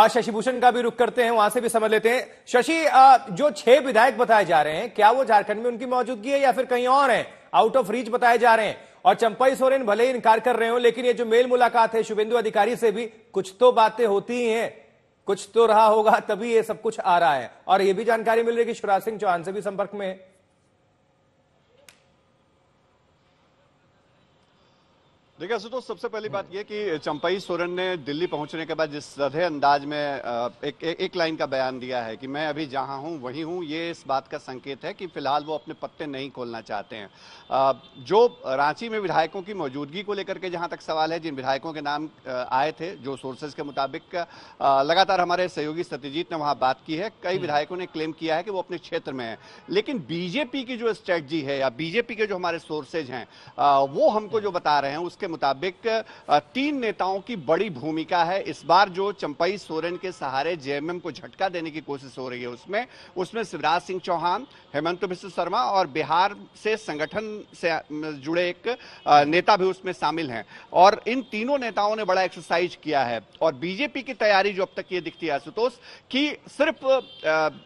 शशि भूषण का भी रुख करते हैं, वहां से भी समझ लेते हैं। शशि, जो 6 विधायक बताए जा रहे हैं, क्या वो झारखंड में उनकी मौजूदगी है या फिर कहीं और है, आउट ऑफ रीच बताए जा रहे हैं? और चंपई सोरेन भले ही इनकार कर रहे हो, लेकिन ये जो मेल मुलाकात है शुभेंदु अधिकारी से भी, कुछ तो बातें होती ही हैं, कुछ तो रहा होगा, तभी ये सब कुछ आ रहा है। और ये भी जानकारी मिल रही है कि शिवराज सिंह चौहान से भी संपर्क में है। देखिए आशुतोष, सबसे पहली बात यह कि चंपई सोरेन ने दिल्ली पहुंचने के बाद जिस सधे अंदाज में एक लाइन का बयान दिया है कि मैं अभी जहां हूं वहीं हूं, ये इस बात का संकेत है कि फिलहाल वो अपने पत्ते नहीं खोलना चाहते हैं। जो रांची में विधायकों की मौजूदगी को लेकर के जहां तक सवाल है, जिन विधायकों के नाम आए थे, जो सोर्सेज के मुताबिक लगातार हमारे सहयोगी सत्यजीत ने वहां बात की है, कई विधायकों ने क्लेम किया है कि वो अपने क्षेत्र में है। लेकिन बीजेपी की जो स्ट्रेटजी है या बीजेपी के जो हमारे सोर्सेज हैं, वो हमको जो बता रहे हैं उसके मुताबिक 3 नेताओं की बड़ी भूमिका है। इस बार जो चंपई सोरेन के सहारे जेएमएम को झटका देने की कोशिश हो रही है, उसमें शिवराज सिंह चौहान, हेमंत बिस्वा शर्मा और बिहार से संगठन से जुड़े एक नेता भी उसमें शामिल हैं। और इन तीनों नेताओं ने बड़ा एक्सरसाइज किया है। और बीजेपी की तैयारी जो अब तक ये दिखती है आशुतोष, कि सिर्फ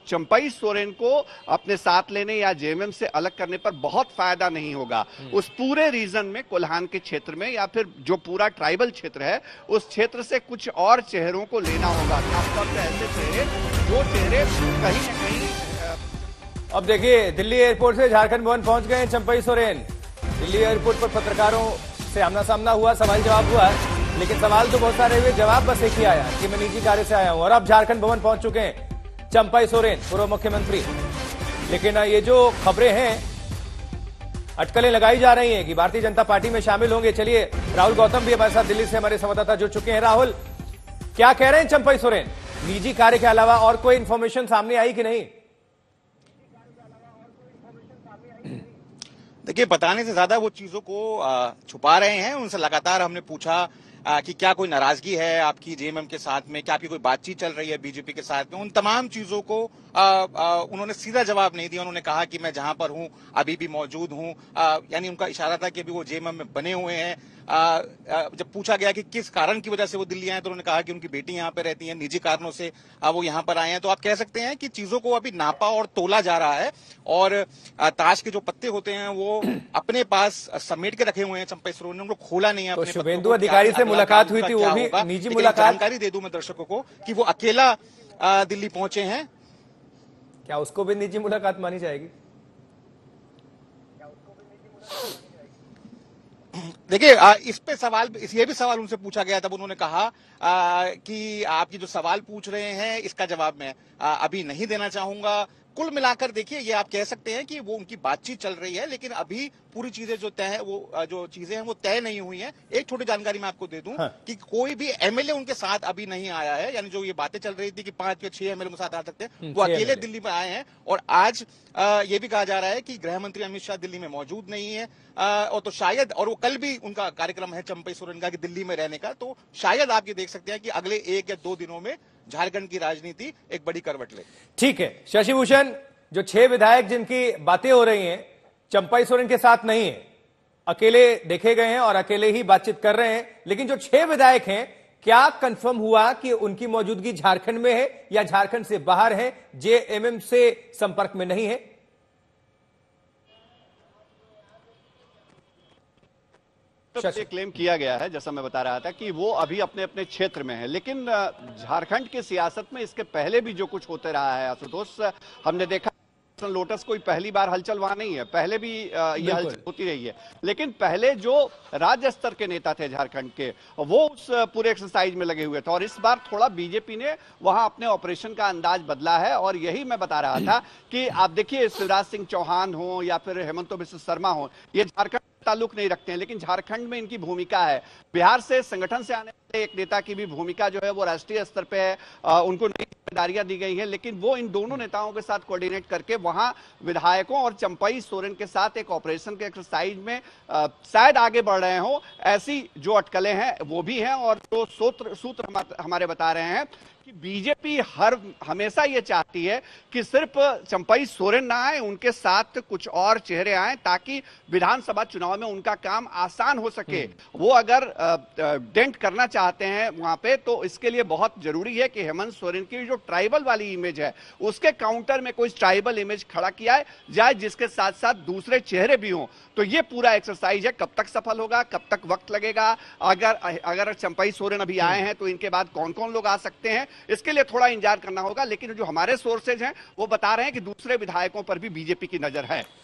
चंपई सोरेन को अपने साथ लेने या जेएमएम से अलग करने पर बहुत फायदा नहीं होगा। उस पूरे रीजन में, कोल्हान के क्षेत्र में या फिर जो पूरा ट्राइबल क्षेत्र है, उस क्षेत्र से कुछ और चेहरों को लेना होगा, खासतौर पर ऐसे चेहरे जो चेहरे कहीं न कहीं। अब देखिए, दिल्ली एयरपोर्ट से झारखंड भवन पहुंच गए चंपई सोरेन। दिल्ली एयरपोर्ट पर पत्रकारों से आमना सामना हुआ, सवाल जवाब हुआ, लेकिन सवाल तो बहुत सारे हुए, जवाब बस एक ही आया कि मैं निजी कार्य से आया हूं। और अब झारखंड भवन पहुंच चुके हैं चंपई सोरेन, पूर्व मुख्यमंत्री। लेकिन ये जो खबरें हैं, अटकलें लगाई जा रही हैं कि भारतीय जनता पार्टी में शामिल होंगे। चलिए, राहुल गौतम भी हमारे साथ दिल्ली से हमारे संवाददाता जुड़ चुके हैं। राहुल, क्या कह रहे हैं चंपई सोरेन? निजी कार्य के अलावा और कोई इंफॉर्मेशन सामने आई कि नहीं? देखिए, बताने से ज्यादा वो चीजों को छुपा रहे हैं। उनसे लगातार हमने पूछा कि क्या कोई नाराजगी है आपकी जेएमएम के साथ में, क्या आपकी कोई बातचीत चल रही है बीजेपी के साथ में। उन तमाम चीजों को उन्होंने सीधा जवाब नहीं दिया। उन्होंने कहा कि मैं जहां पर हूं अभी भी मौजूद हूं। यानी उनका इशारा था कि अभी वो जेएमएम में बने हुए हैं। जब पूछा गया कि किस कारण की वजह से वो दिल्ली आए, तो उन्होंने कहा कि उनकी बेटी यहाँ पे रहती है, निजी कारणों से वो यहाँ पर आए हैं। तो आप कह सकते हैं कि चीजों को अभी नापा और तोला जा रहा है। और ताश के जो पत्ते होते हैं वो अपने पास समेट के रखे हुए हैं चंपई सोरेन ने, उनको खोला नहीं है। तो शुभेंदु अधिकारी से मुलाकात हुई थी, वो भी निजी मुलाकात। जानकारी दे दूं मैं दर्शकों को कि वो अकेला दिल्ली पहुंचे हैं। क्या उसको भी निजी मुलाकात मानी जाएगी? देखिए, इस पे सवाल, ये भी सवाल उनसे पूछा गया, तब उन्होंने कहा कि आप ये जो सवाल पूछ रहे हैं इसका जवाब मैं अभी नहीं देना चाहूंगा। कुल मिलाकर देखिए, ये आप कह सकते हैं कि वो उनकी बातचीत चल रही है, लेकिन अभी पूरी चीजें जो तय है, वो जो चीजें हैं वो तय नहीं हुई हैं। एक छोटी जानकारी मैं आपको दे दूं कि कोई भी एमएलए उनके साथ अभी नहीं आया है। यानी जो ये बातें चल रही थी कि 5 या 6 एमएलए के साथ आ सकते हैं, वो अकेले दिल्ली में आए हैं। और आज ये भी कहा जा रहा है कि गृह मंत्री अमित शाह दिल्ली में मौजूद नहीं है। और तो शायद, और वो कल भी उनका कार्यक्रम है चंपई सोरेन का कि दिल्ली में रहने का, तो शायद आप ये देख सकते हैं कि अगले 1 या 2 दिनों में झारखंड की राजनीति एक बड़ी करवट ले। ठीक है शशि भूषण, जो 6 विधायक जिनकी बातें हो रही हैं, चंपई सोरेन के साथ नहीं है, अकेले देखे गए हैं और अकेले ही बातचीत कर रहे हैं। लेकिन जो 6 विधायक हैं, क्या कंफर्म हुआ कि उनकी मौजूदगी झारखंड में है या झारखंड से बाहर है, जेएमएम से संपर्क में नहीं है? तो ये क्लेम किया गया है, जैसा मैं बता रहा था, कि वो अभी अपने अपने क्षेत्र में है। लेकिन झारखंड की सियासत में इसके पहले भी जो कुछ होते रहा है आशुतोष, हमने देखा लोटस कोई पहली बार हलचल वहां नहीं है, पहले भी ये हलचल होती रही है। लेकिन पहले जो राज्य स्तर के नेता थे झारखंड के, वो उस पूरे एक्सरसाइज में लगे हुए थे। और इस बार थोड़ा बीजेपी ने वहां अपने ऑपरेशन का अंदाज बदला है। और यही मैं बता रहा था कि आप देखिए, शिवराज सिंह चौहान हो या फिर हेमंत बिस्वा शर्मा हो, ये झारखंड ताल्लुक नहीं रखते हैं, लेकिन झारखंड में इनकी भूमिका है। बिहार से संगठन से आने वाले एक नेता की भी भूमिका जो है वो राष्ट्रीय स्तर पे है, उनको नई जिम्मेदारियां दी गई हैं। लेकिन वो इन दोनों नेताओं के साथ कोऑर्डिनेट करके वहां विधायकों और चंपई सोरेन के साथ एक ऑपरेशन के एक्सरसाइज में शायद आगे बढ़ रहे हो। ऐसी जो अटकलें हैं वो भी हैं। और जो सूत्र हमारे बता रहे हैं कि बीजेपी हमेशा ये चाहती है कि सिर्फ चंपई सोरेन ना आए, उनके साथ कुछ और चेहरे आए ताकि विधानसभा चुनाव में उनका काम आसान हो सके। वो अगर डेंट करना चाहते हैं वहां पे, तो इसके लिए बहुत जरूरी है कि हेमंत सोरेन की जो ट्राइबल वाली इमेज है उसके काउंटर में कोई ट्राइबल इमेज खड़ा किया जाए, जिसके साथ साथ दूसरे चेहरे भी हों। तो ये पूरा एक्सरसाइज है, कब तक सफल होगा, कब तक वक्त लगेगा, अगर चंपई सोरेन अभी आए हैं तो इनके बाद कौन कौन लोग आ सकते हैं, इसके लिए थोड़ा इंतजार करना होगा। लेकिन जो हमारे सोर्सेज हैं वो बता रहे हैं कि दूसरे विधायकों पर भी बीजेपी की नजर है।